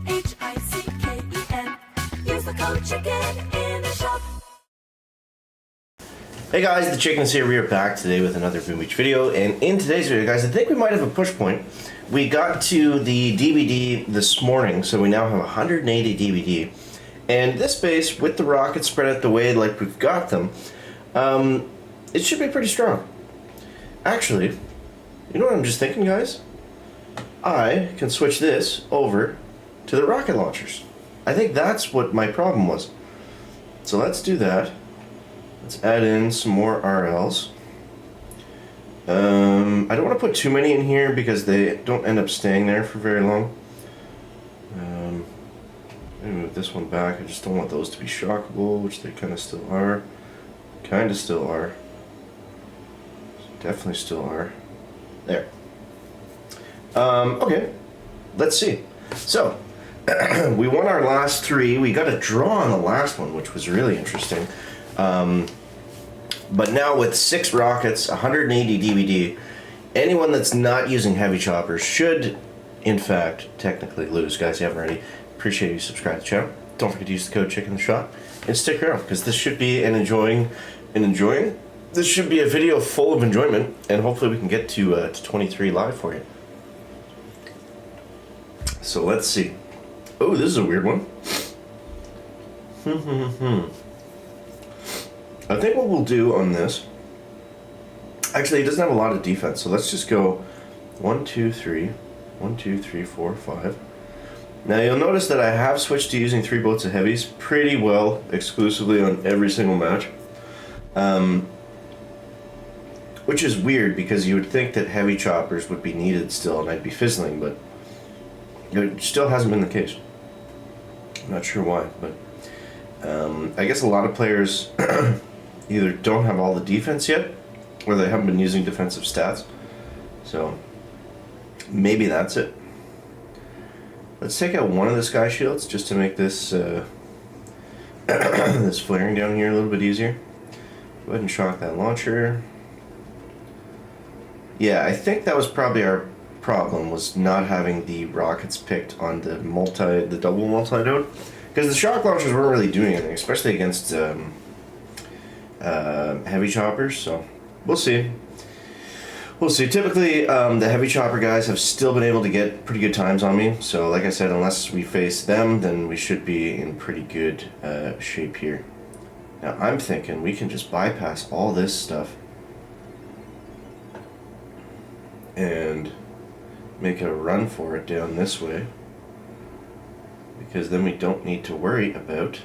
CHICKEN. Use the code CHICKEN in the shop. Hey guys, the Chickens here. We are back today with another Boom Beach video, and in today's video, guys, I think we might have a push point. We got to the DVD this morning, so we now have 180 DVD. And this base, with the rockets spread out the way like we've got them, it should be pretty strong. Actually, you know what I'm just thinking, guys? I can switch this over to the rocket launchers. I think that's what my problem was. So let's do that. Let's add in some more RLs. I don't want to put too many in here because they don't end up staying there for very long. Let me move this one back. I just don't want those to be shockable, which they kind of still are. Kind of still are. Definitely still are. There. Okay. Let's see. So, we won our last three. We got a draw on the last one, which was really interesting. But now with 6 rockets, 180 DVD, anyone that's not using heavy choppers should, in fact, technically lose. Guys, you haven't already, appreciate you subscribe to the channel. Don't forget to use the code Chicken in the shop and stick around because this should be this should be a video full of enjoyment, and hopefully we can get to 23 live for you. So let's see. Oh, this is a weird one. I think what we'll do on this, actually it doesn't have a lot of defense, so let's just go 1, 2, 3, 1, 2, 3, 4, 5. Now you'll notice that I have switched to using 3 boats of heavies pretty well, exclusively on every single match. Which is weird because you would think that heavy choppers would be needed still and I'd be fizzling, but it still hasn't been the case. I'm not sure why, but I guess a lot of players either don't have all the defense yet, or they haven't been using defensive stats. So maybe that's it. Let's take out one of the sky shields just to make this this flaring down here a little bit easier. Go ahead and shock that launcher. Yeah, I think that was probably our problem, was not having the rockets picked on the double multi-node, because the shock launchers weren't really doing anything, especially against heavy choppers. So we'll see. We'll see. Typically, the heavy chopper guys have still been able to get pretty good times on me. So like I said, unless we face them, then we should be in pretty good shape here. Now I'm thinking we can just bypass all this stuff and make a run for it down this way, because then we don't need to worry about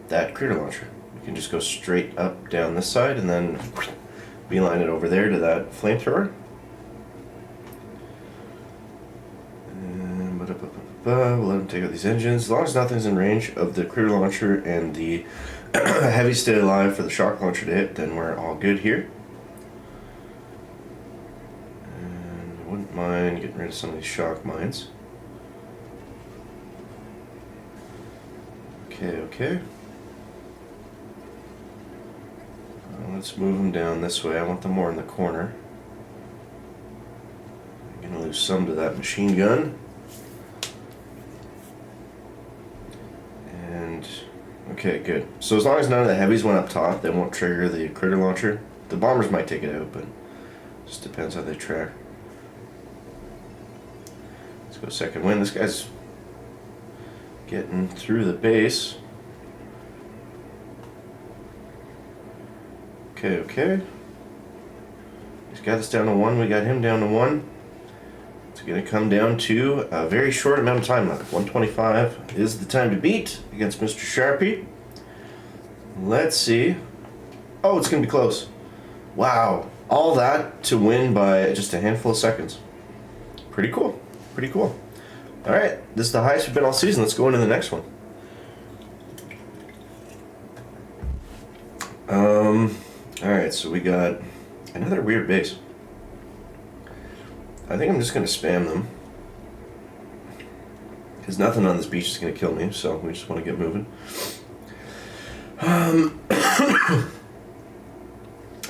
that critter launcher. We can just go straight up down this side and then beeline it over there to that flamethrower. And we'll let them take out these engines. As long as nothing's in range of the critter launcher and the heavy stay alive for the shock launcher to hit, then we're all good here. And I wouldn't mind getting rid of some of these shock mines. Okay. Let's move them down this way. I want them more in the corner. I'm going to lose some to that machine gun. And, okay, good. So as long as none of the heavies went up top, they won't trigger the critter launcher. The bombers might take it out, but it just depends how they track. Let's go second wind. This guy's getting through the base. Okay. He's got us down to 1. We got him down to 1. It's going to come down to a very short amount of time left. 125 is the time to beat against Mr. Sharpie. Let's see. Oh, it's going to be close. Wow. All that to win by just a handful of seconds. Pretty cool. Alright, this is the highest we've been all season. Let's go into the next one. Alright, so we got another weird base. I think I'm just going to spam them, because nothing on this beach is going to kill me, so we just want to get moving. I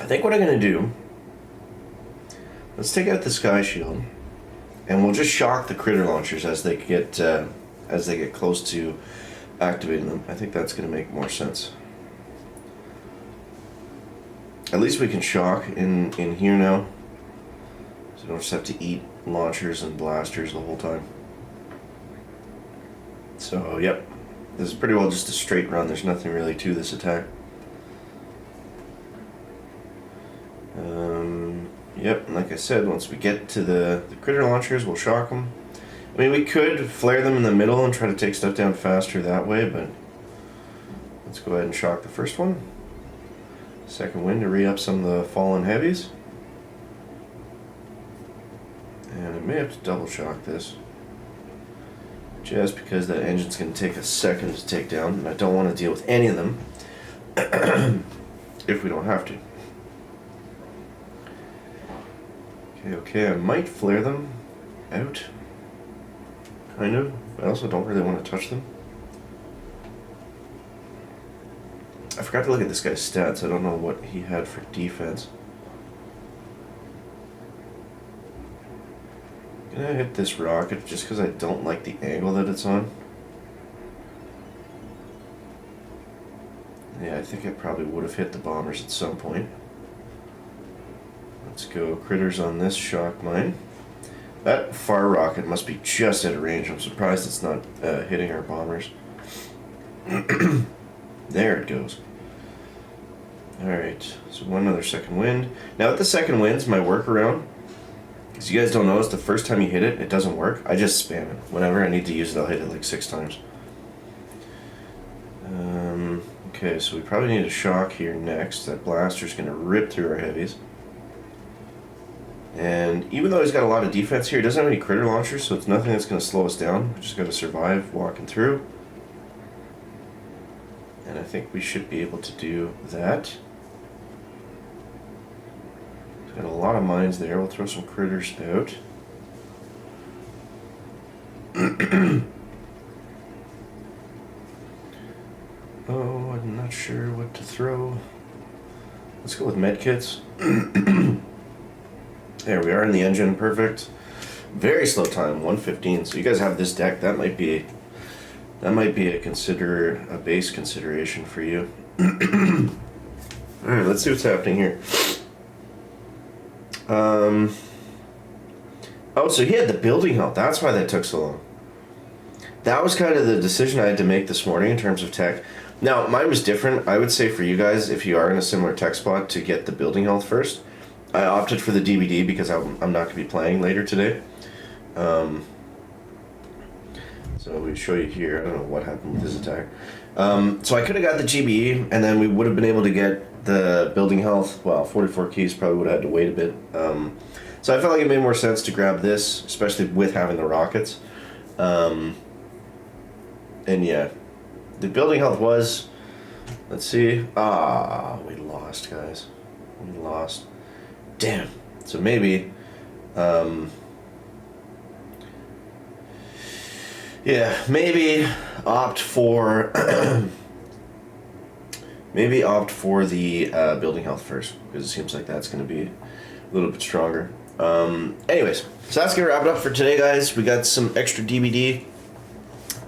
think what I'm going to do, Let's take out the sky shield, and we'll just shock the critter launchers as they get close to activating them. I think that's going to make more sense. At least we can shock in here now, so we don't just have to eat launchers and blasters the whole time. So yep, this is pretty well just a straight run. There's nothing really to this attack. Yep, and like I said, once we get to the critter launchers, we'll shock them. I mean, we could flare them in the middle and try to take stuff down faster that way, but let's go ahead and shock the first one. Second wind to re-up some of the fallen heavies. And I may have to double shock this, just because that engine's going to take a second to take down, and I don't want to deal with any of them if we don't have to. Okay, I might flare them out, kind of. I also don't really want to touch them. I forgot to look at this guy's stats. I don't know what he had for defense. I'm gonna hit this rocket just because I don't like the angle that it's on. Yeah, I think I probably would have hit the bombers at some point. Let's go critters on this shock mine. That far rocket must be just out of range. I'm surprised it's not hitting our bombers. There it goes. Alright, so one other second wind. Now with the second winds, my workaround, because you guys don't notice, the first time you hit it, it doesn't work. I just spam it. Whenever I need to use it, I'll hit it like 6 times. Okay, so we probably need a shock here next. That blaster's going to rip through our heavies. And even though he's got a lot of defense here, he doesn't have any critter launchers, so it's nothing that's going to slow us down. We just got to survive walking through. And I think we should be able to do that. He's got a lot of mines there. We'll throw some critters out. Oh, I'm not sure what to throw. Let's go with medkits. There we are in the engine, perfect. Very slow time, 1:15. So you guys have this deck. That might be a base consideration for you. All right, let's see what's happening here. Oh, so he had the building health. That's why that took so long. That was kind of the decision I had to make this morning in terms of tech. Now, mine was different. I would say for you guys, if you are in a similar tech spot, to get the building health first. I opted for the DVD because I'm not going to be playing later today. So we show you here. I don't know what happened with this attack. So I could have got the GBE, and then we would have been able to get the building health. Well, 44 keys, probably would have had to wait a bit. So I felt like it made more sense to grab this, especially with having the rockets. And yeah, the building health was, let's see. We lost, guys. We lost. Damn. So maybe, yeah, maybe opt for the building health first, because it seems like that's going to be a little bit stronger. Anyways, so that's going to wrap it up for today, guys. We got some extra DVD,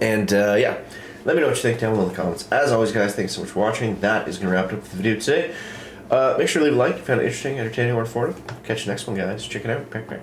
and yeah, let me know what you think down below in the comments. As always, guys, thanks so much for watching. That is going to wrap it up for the video today. Make sure to leave a like if you found it interesting, entertaining, or informative. Catch you next one, guys. Check it out. Pack.